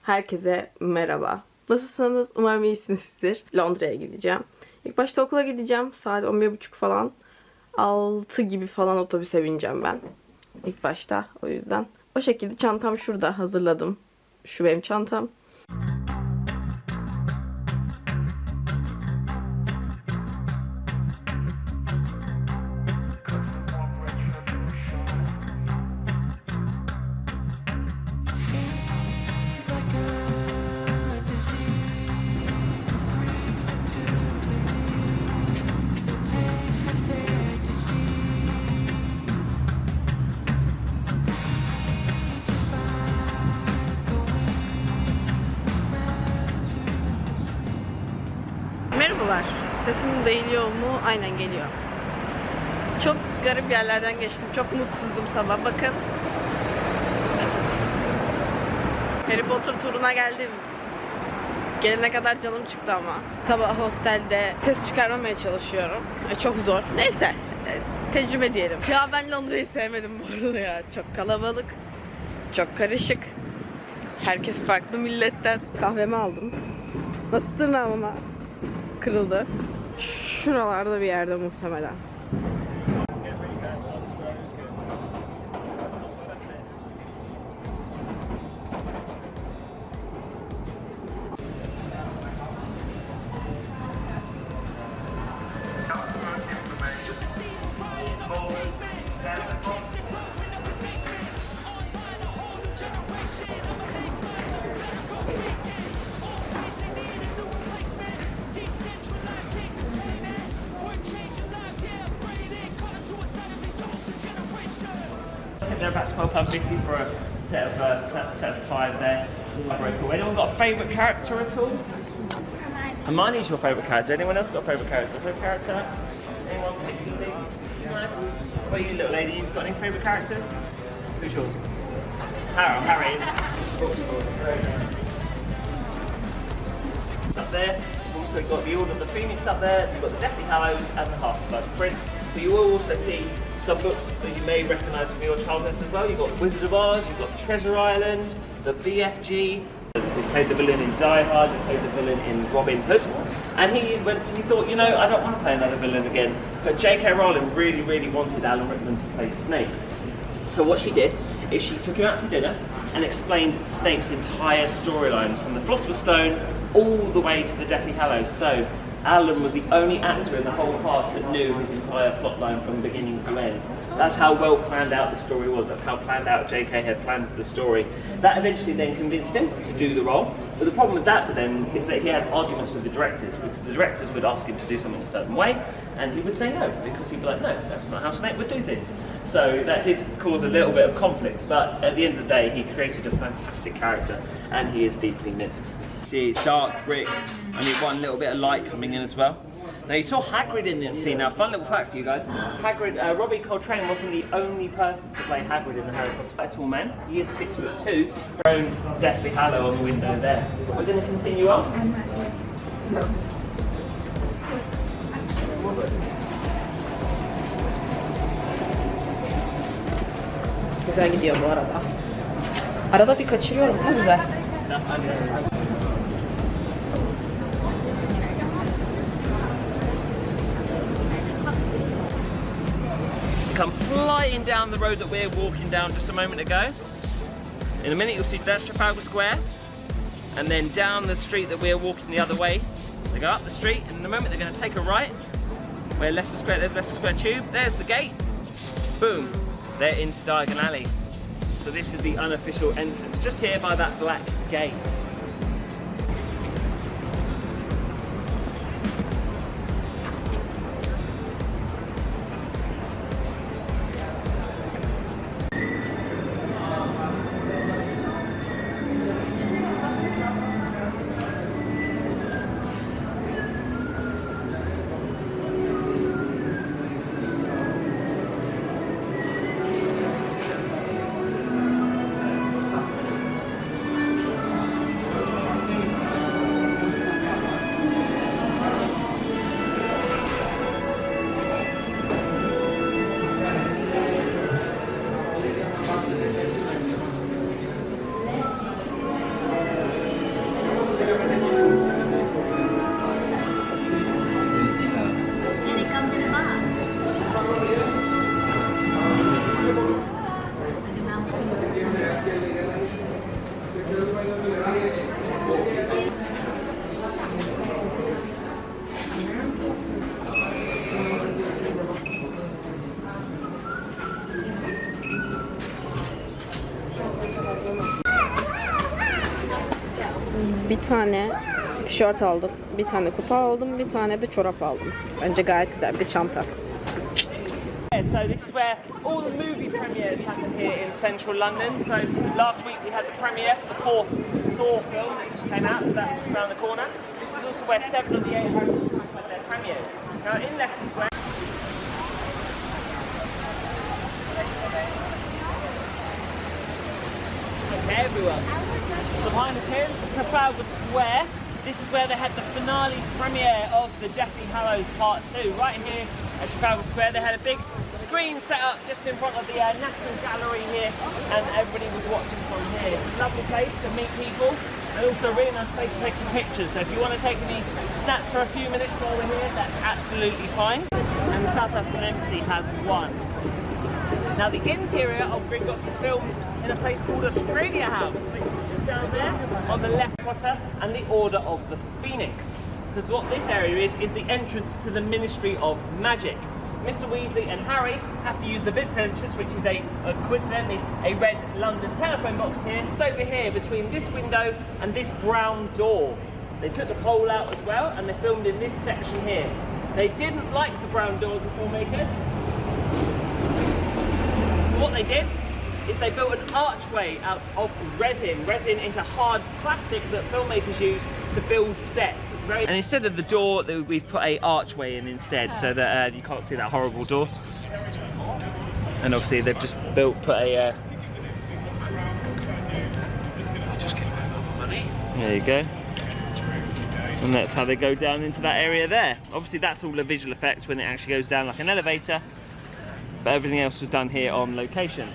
Herkese merhaba. Nasılsınız? Umarım iyisinizdir. Londra'ya gideceğim. İlk başta okula gideceğim. Saat 11:30 falan. 6 gibi falan otobüse bineceğim ben. İlk başta. O yüzden. O şekilde çantam şurada hazırladım. Şu benim çantam. Merhabalar. Sesim geliyor mu? Aynen geliyor. Çok garip yerlerden geçtim. Çok mutsuzdum sabah. Bakın. Harry Potter turuna geldim. Gelene kadar canım çıktı ama. Sabah hostelde ses çıkarmamaya çalışıyorum. Çok zor. Neyse. Tecrübe diyelim. Ya ben Londra'yı sevmedim bu arada ya. Çok kalabalık. Çok karışık. Herkes farklı milletten. Kahvemi aldım. Nasıl tırnağım ama? Kırıldı. Şuralarda bir yerde muhtemelen. They're about £12.50 for a set of 5 there. Very cool. Anyone got a favourite character at all? Hermione's your favourite character. Anyone else got a favourite character? Favorite character? Anyone particularly? No? What about you, little lady? You've got any favourite characters? Who's yours? Harry. Up there. We've also got the Order of the Phoenix up there. You've got the Deathly Hallows and the Half-Blood Prince. But you will also see some books that you may recognise from your childhoods as well. You've got Wizard of Oz, you've got Treasure Island, the BFG. He played the villain in Die Hard, he played the villain in Robin Hood. And he thought, you know, I don't want to play another villain again. But J.K. Rowling really wanted Alan Rickman to play Snape. So what she did is she took him out to dinner and explained Snape's entire storyline from the Philosopher's Stone all the way to the Deathly Hallows. So Alan was the only actor in the whole cast that knew his entire plotline from beginning to end. That's how well planned out the story was. That's how planned out JK had planned the story. That eventually then convinced him to do the role. But the problem with that then is that he had arguments with the directors, because the directors would ask him to do something a certain way and he would say no, because he'd be like, no, that's not how Snape would do things. So that did cause a little bit of conflict, but at the end of the day he created a fantastic character and he is deeply missed. See, it's dark brick, only one little bit of light coming in as well. Now you saw Hagrid in this scene. Now, fun little fact for you guys: Hagrid, Robbie Coltrane wasn't the only person to play Hagrid in the Harry Potter. A tall man. He is 6'2", thrown Deathly Hallow on the window there. We're going to continue on. Güzel gidiyor bu arada. Arada bir kaçırıyorum. Bu güzel. Come flying down the road that we're walking down just a moment ago. In a minute you'll see that's Trafalgar Square, and then down the street that we're walking the other way. They go up the street, and in a moment they're going to take a right where Leicester Square, there's Leicester Square Tube, there's the gate, boom, they're into Diagon Alley. So this is the unofficial entrance, just here by that black gate. Bir tane tişört aldım, bir tane kupa aldım, bir tane de çorap aldım. Bence gayet güzel bir çanta. So this is where all the movie premieres happen here in central London. So last week we had the premiere for the 4th Thor film that just came out, so that's around the corner. This is also where 7 of the 8 Harry Potter films had their premieres. Now in Leicester Square, okay everyone. So behind the pin, Trafalgar Square. This is where they had the finale premiere of the Deathly Hallows Part 2. Right here at Trafalgar Square, they had a big screen set up just in front of the National Gallery here, and everybody was watching from here. It's a lovely place to meet people, and also a really nice place to take some pictures. So if you want to take any snaps for a few minutes while we're here, that's absolutely fine. And the South African Embassy has won. Now the interior of Gringotts was filmed in a place called Australia House, which is just down there on the left, Potter and the Order of the Phoenix. Because what this area is the entrance to the Ministry of Magic. Mr. Weasley and Harry have to use the visitor entrance, which is coincidentally a red London telephone box here. It's over here between this window and this brown door. They took the pole out as well, and they filmed in this section here. They didn't like the brown door, the filmmakers. So what they did is they built an archway out of resin. Resin is a hard plastic that filmmakers use to build sets. It's very... And instead of the door, we've put an archway in instead, so that you can't see that horrible door. And obviously they've just put a... There you go. And that's how they go down into that area there. Obviously that's all a visual effect when it actually goes down like an elevator, but everything else was done here on location.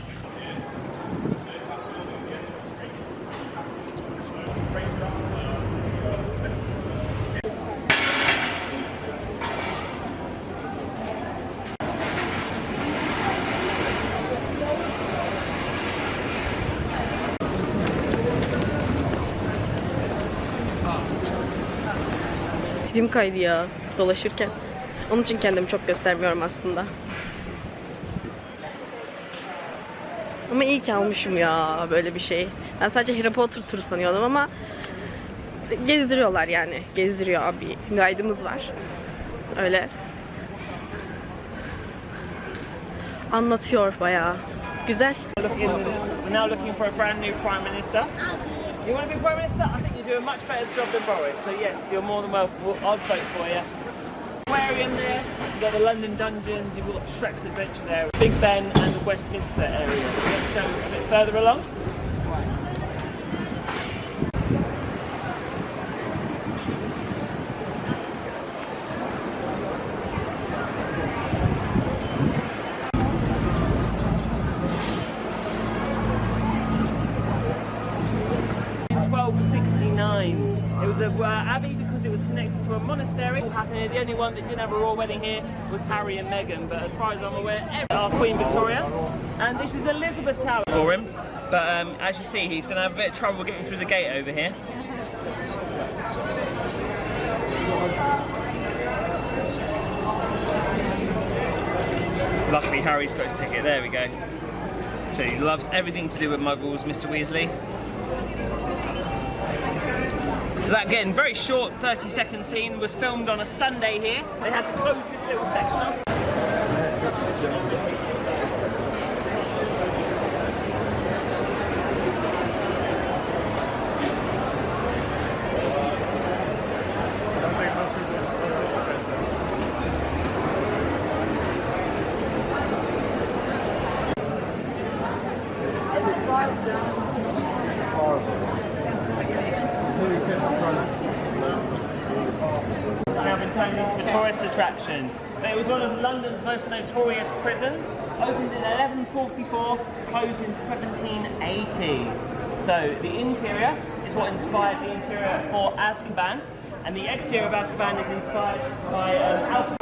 Tipim kaydı ya dolaşırken. Onun için kendimi çok göstermiyorum aslında. Ama iyi ki almışım ya böyle bir şey. Ben sadece Harry Potter turu sanıyordum ama gezdiriyorlar yani. Gezdiriyor abi. Guide'ımız var. Öyle. Anlatıyor bayağı. Güzel. We're now looking for a brand new Prime Minister. You want to be Prime Minister? I think you do a much better job than Boris. So yes, you're more than welcome. I'd vote for you. Aquarium there. You've got the London Dungeons. You've got Shrek's Adventure there. Big Ben and the Westminster area. So let's go a bit further along. It was an abbey because it was connected to a monastery. The only one that didn't have a royal wedding here was Harry and Meghan, but as far as I'm aware, our Queen Victoria. And this is Elizabeth Tower for him, but as you see, he's going to have a bit of trouble getting through the gate over here. Luckily Harry's got his ticket, there we go. So he loves everything to do with muggles, Mr. Weasley. So that, again, very short 30-second scene was filmed on a Sunday here. They had to close this little section off. Now been turned into a tourist attraction. It was one of London's most notorious prisons. Opened in 1144, closed in 1780. So the interior is what inspired the interior for Azkaban, and the exterior of Azkaban is inspired by Alpha.